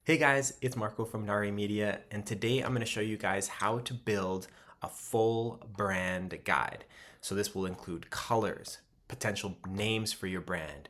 Hey guys, it's Marco from Nari Media, and today I'm going to show you guys how to build a full brand guide. So this will include colors, potential names for your brand.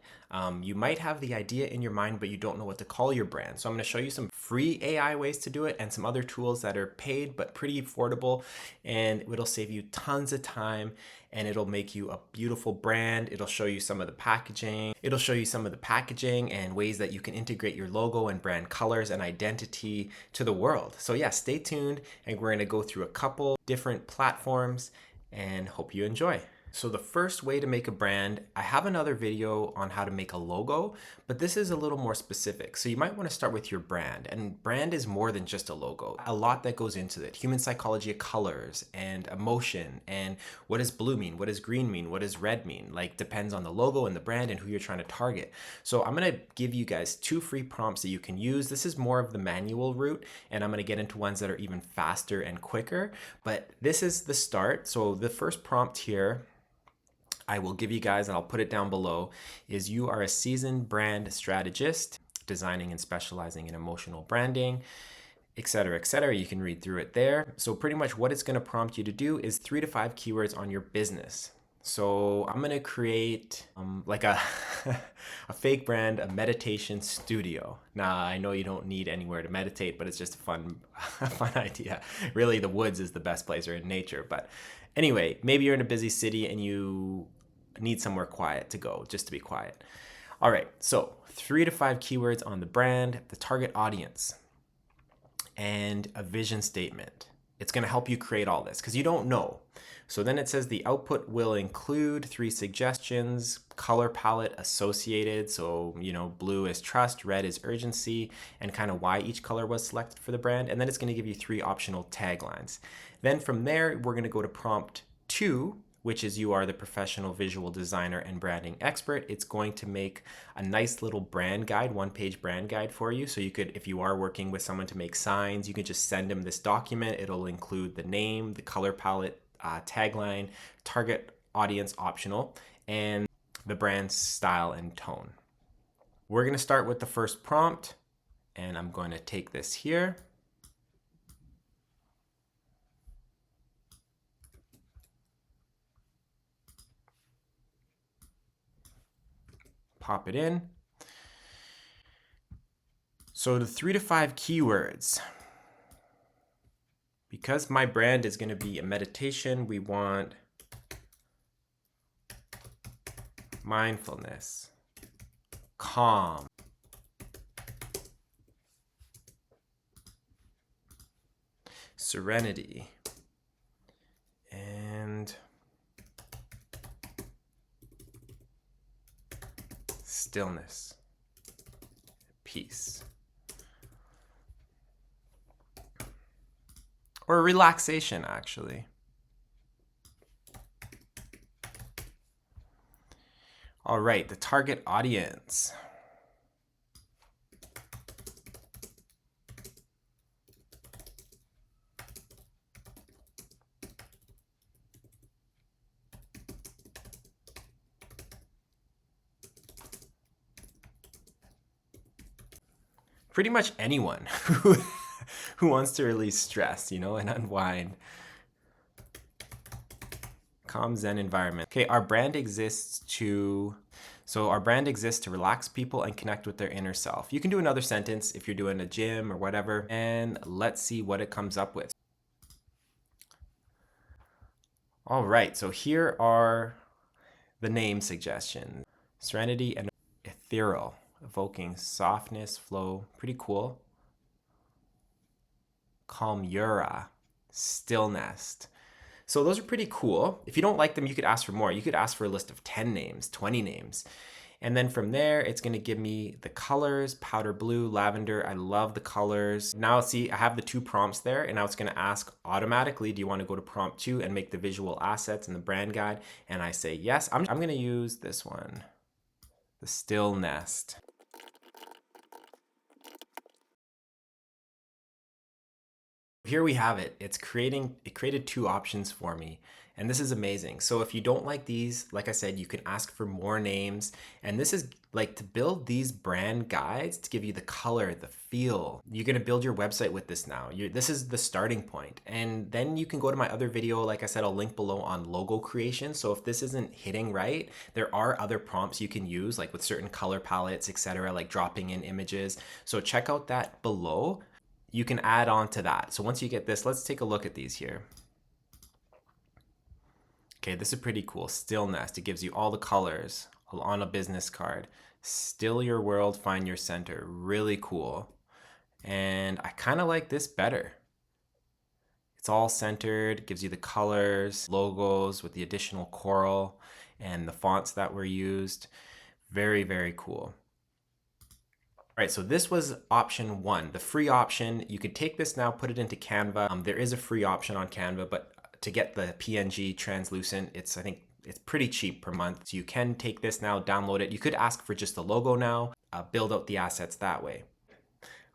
You might have the idea in your mind, but you don't know what to call your brand. So I'm going to show you some free AI ways to do it and some other tools that are paid but pretty affordable, and it'll save you tons of time and it'll make you a beautiful brand. It'll show you some of the packaging. It'll show you some of the packaging and ways that you can integrate your logo and brand colors and identity to the world. So yeah, stay tuned and we're gonna go through a couple different platforms and hope you enjoy. So the first way to make a brand, I have another video on how to make a logo, but this is a little more specific. So you might want to start with your brand, and brand is more than just a logo. A lot that goes into it. Human psychology of colors and emotion, and what does blue mean? What does green mean? What does red mean? Like depends on the logo and the brand and who you're trying to target. So I'm going to give you guys 2 free prompts that you can use. This is more of the manual route, and I'm going to get into ones that are even faster and quicker, but this is the start. So the first prompt here I will give you guys, and I'll put it down below, is you are a seasoned brand strategist, designing and specializing in emotional branding, etc., etc. You can read through it there. So pretty much what it's going to prompt you to do is 3 to 5 keywords on your business. So I'm going to create like a, a fake brand, a meditation studio. Now, I know you don't need anywhere to meditate, but it's just a fun, a fun idea. Really, the woods is the best place, or in nature. But anyway, maybe you're in a busy city and you need somewhere quiet to go, just to be quiet. All right, so 3 to 5 keywords on the brand, the target audience, and a vision statement. It's going to help you create all this because you don't know. So then it says the output will include 3 suggestions, color palette associated. So, blue is trust, red is urgency, and kind of why each color was selected for the brand. And then it's going to give you 3 optional taglines. Then from there, we're going to go to prompt 2, which is you are the professional visual designer and branding expert. It's going to make a nice little brand guide, 1-page brand guide for you. So you could, if you are working with someone to make signs, you can just send them this document. It'll include the name, the color palette, tagline, target audience optional, and the brand style and tone. We're going to start with the first prompt, and I'm going to take this here. Pop it in. So the 3 to 5 keywords. Because my brand is going to be a meditation, we want mindfulness, calm, serenity, and stillness, peace. Or relaxation, actually. All right, the target audience. Pretty much anyone who wants to release stress, and unwind. Calm Zen environment. Okay, our brand exists to relax people and connect with their inner self. You can do another sentence if you're doing a gym or whatever, and let's see what it comes up with. All right, so here are the name suggestions. Serenity and ethereal, evoking softness, flow, pretty cool. Calmura, stillness. So those are pretty cool. If you don't like them, you could ask for more. You could ask for a list of 10 names, 20 names. And then from there, it's going to give me the colors, powder blue, lavender. I love the colors. Now see, I have the 2 prompts there, and now it's going to ask automatically, do you want to go to prompt 2 and make the visual assets and the brand guide? And I say yes. I'm going to use this one, the still nest. Here we have it. It created 2 options for me. And this is amazing. So if you don't like these, like I said, you can ask for more names. And this is like to build these brand guides to give you the color, the feel. You're gonna build your website with this now. This is the starting point. And then you can go to my other video, like I said, I'll link below on logo creation. So if this isn't hitting right, there are other prompts you can use, like with certain color palettes, etc., like dropping in images. So check out that below. You can add on to that. So once you get this, let's take a look at these here. Okay, this is pretty cool. Still Nest. It gives you all the colors on a business card. Still your world, find your center. Really cool. And I kind of like this better. It's all centered, gives you the colors, logos with the additional coral and the fonts that were used. Very, very cool. All right, so this was option one, the free option. You could take this now, put it into Canva. There is a free option on Canva, but to get the PNG translucent, I think it's pretty cheap per month. So you can take this now, download it. You could ask for just the logo now, build out the assets that way.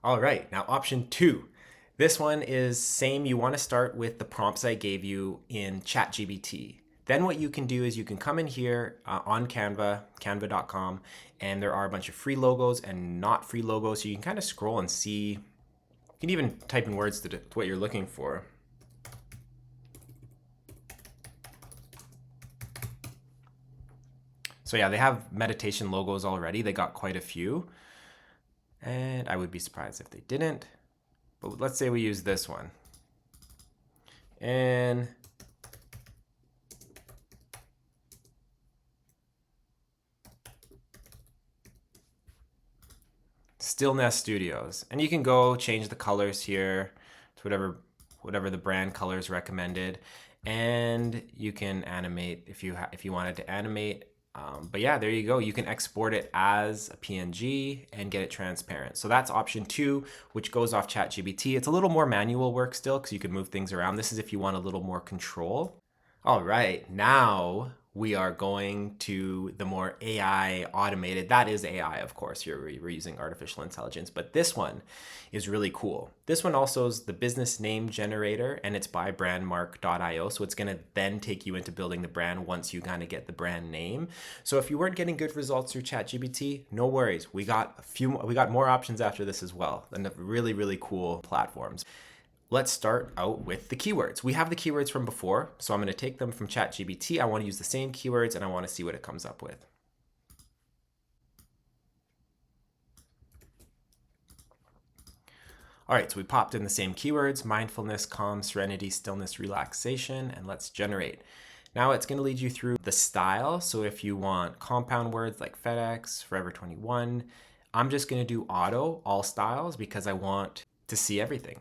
All right, now option two. This one is same. You want to start with the prompts I gave you in ChatGPT. Then what you can do is you can come in here on Canva, canva.com, and there are a bunch of free logos and not free logos. So you can kind of scroll and see. You can even type in words to what you're looking for. So yeah, they have meditation logos already. They got quite a few. And I would be surprised if they didn't. But let's say we use this one. And Still Nest Studios. And you can go change the colors here to whatever the brand colors recommended. And you can animate if you wanted to animate. But yeah, there you go. You can export it as a PNG and get it transparent. So that's option two, which goes off ChatGPT. It's a little more manual work still because you can move things around. This is if you want a little more control. All right, now we are going to the more AI automated. That is AI, of course. We're using artificial intelligence, but this one is really cool. This one also is the business name generator, and it's by brandmark.io. So it's going to then take you into building the brand once you kind of get the brand name. So if you weren't getting good results through ChatGPT, no worries. We got more options after this as well, and really, really cool platforms. Let's start out with the keywords. We have the keywords from before, so I'm going to take them from ChatGPT. I want to use the same keywords and I want to see what it comes up with. All right, so we popped in the same keywords: mindfulness, calm, serenity, stillness, relaxation, and let's generate. Now it's going to lead you through the style. So if you want compound words like FedEx, Forever 21, I'm just going to do auto, all styles, because I want to see everything.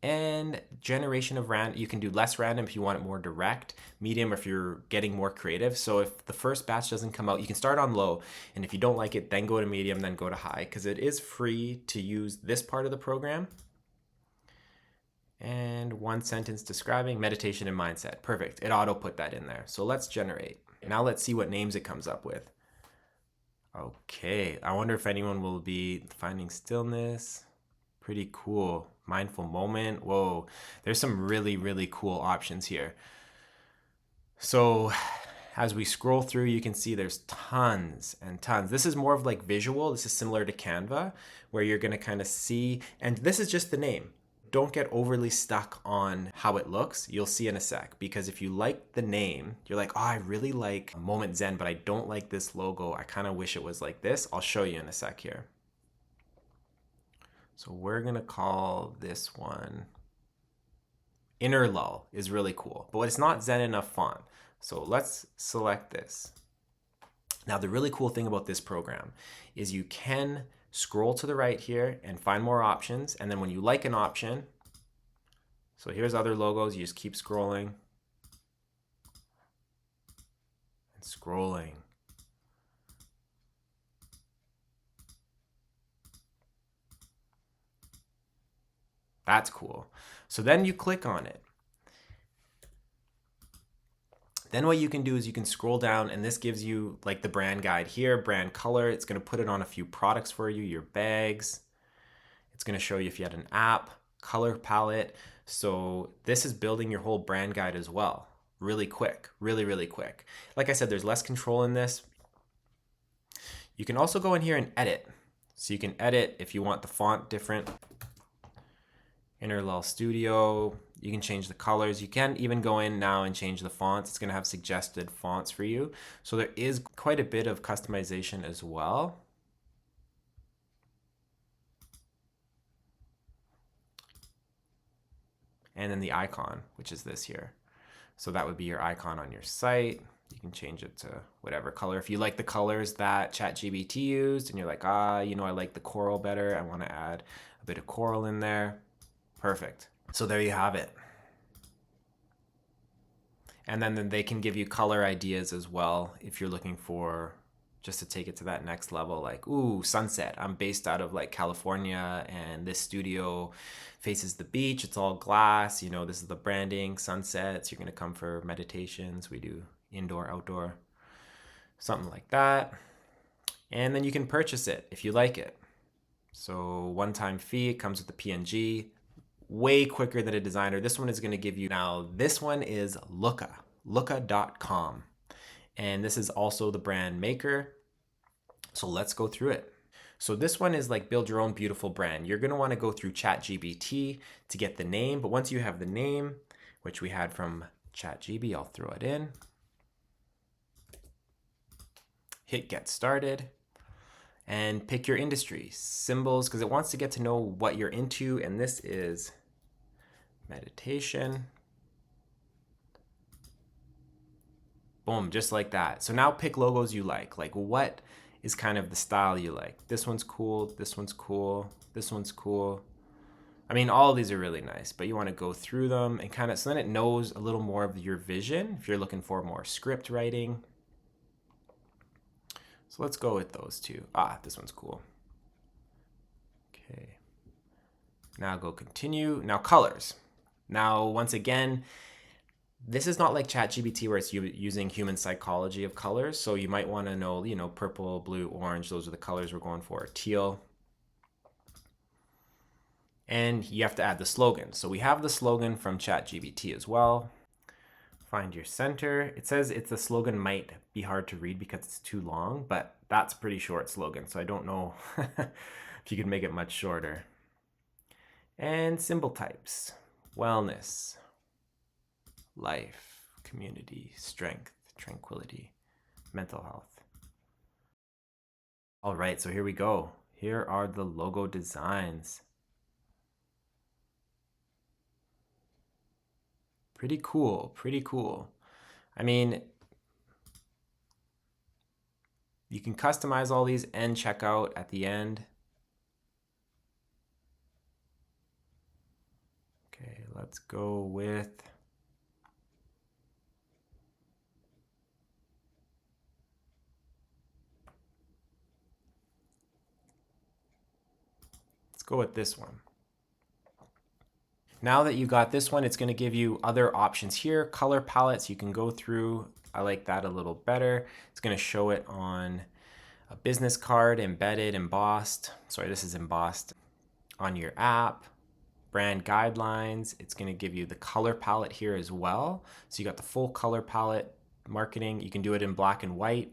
And generation of random, you can do less random if you want it more direct, medium if you're getting more creative. So if the first batch doesn't come out, you can start on low, and if you don't like it, then go to medium, then go to high, because it is free to use this part of the program. And one sentence describing meditation and mindset. Perfect. It auto put that in there. So let's generate. Now let's see what names it comes up with. Okay, I wonder if anyone will be finding stillness. Pretty cool. Mindful moment. Whoa, there's some really, really cool options here. So as we scroll through, you can see there's tons and tons. This is more of like visual. This is similar to Canva, where you're going to kind of see, and this is just the name. Don't get overly stuck on how it looks. You'll see in a sec, because if you like the name, you're like, oh, I really like Moment Zen, but I don't like this logo. I kind of wish it was like this. I'll show you in a sec here. So we're gonna call this one Inner Lull. Is really cool, but it's not Zen enough font. So let's select this. Now the really cool thing about this program is you can scroll to the right here and find more options. And then when you like an option, so here's other logos, you just keep scrolling and scrolling. That's cool. So then you click on it. Then what you can do is you can scroll down, and this gives you like the brand guide here, brand color. It's going to put it on a few products for you, your bags. It's going to show you if you had an app, color palette. So this is building your whole brand guide as well. really quick, really quick. Like I said, there's less control in this. You can also go in here and edit. So you can edit if you want the font different. Interlal Studio, you can change the colors. You can even go in now and change the fonts. It's going to have suggested fonts for you. So there is quite a bit of customization as well. And then the icon, which is this here. So that would be your icon on your site. You can change it to whatever color. If you like the colors that ChatGPT used and you're like, you know, I like the coral better, I want to add a bit of coral in there. Perfect. So there you have it. And then they can give you color ideas as well if you're looking for just to take it to that next level, like, ooh, sunset. I'm based out of like California and this studio faces the beach. It's all glass. You know, this is the branding, sunsets. You're going to come for meditations. We do indoor, outdoor, something like that. And then you can purchase it if you like it. So one-time fee, it comes with the PNG, way quicker than a designer. This one is going to give you, now this one is Looka, looka.com. And this is also the brand maker. So let's go through it. So this one is like build your own beautiful brand. You're going to want to go through ChatGPT to get the name. But once you have the name, which we had from ChatGPT, I'll throw it in. Hit get started and pick your industry, symbols, because it wants to get to know what you're into. And this is meditation. Boom, just like that. So now pick logos you like what is kind of the style you like. This one's cool, this one's cool, this one's cool. I mean, all of these are really nice, but you want to go through them and kind of, so then it knows a little more of your vision if you're looking for more script writing. So let's go with those two. This one's cool. Okay. Now go continue. Now colors. Now, once again, this is not like ChatGPT where it's using human psychology of colors. So you might want to know, you know, purple, blue, orange. Those are the colors we're going for. Teal. And you have to add the slogan. So we have the slogan from ChatGPT as well. Find your center. It says the slogan might be hard to read because it's too long, but that's a pretty short slogan. So I don't know if you could make it much shorter. And symbol types. Wellness. Life, community, strength, tranquility, mental health. All right, so here we go. Here are the logo designs. Pretty cool, pretty cool. I mean, you can customize all these and check out at the end. Okay, let's go with this one. Now that you got this one, it's going to give you other options here. Color palettes you can go through. I like that a little better. It's going to show it on a business card, embedded, embossed. Sorry, this is embossed on your app. Brand guidelines. It's going to give you the color palette here as well. So you got the full color palette marketing. You can do it in black and white.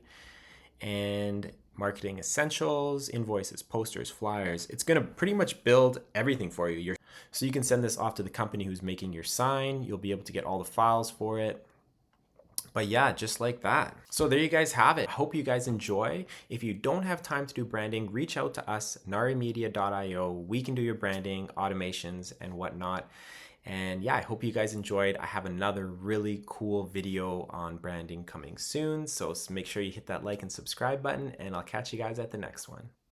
And marketing essentials, invoices, posters, flyers. It's going to pretty much build everything for you. So you can send this off to the company who's making your sign. You'll be able to get all the files for it. But yeah, just like that. So there you guys have it. I hope you guys enjoy. If you don't have time to do branding, reach out to us, narimedia.io. We can do your branding, automations, and whatnot. And yeah, I hope you guys enjoyed. I have another really cool video on branding coming soon. So make sure you hit that like and subscribe button, and I'll catch you guys at the next one.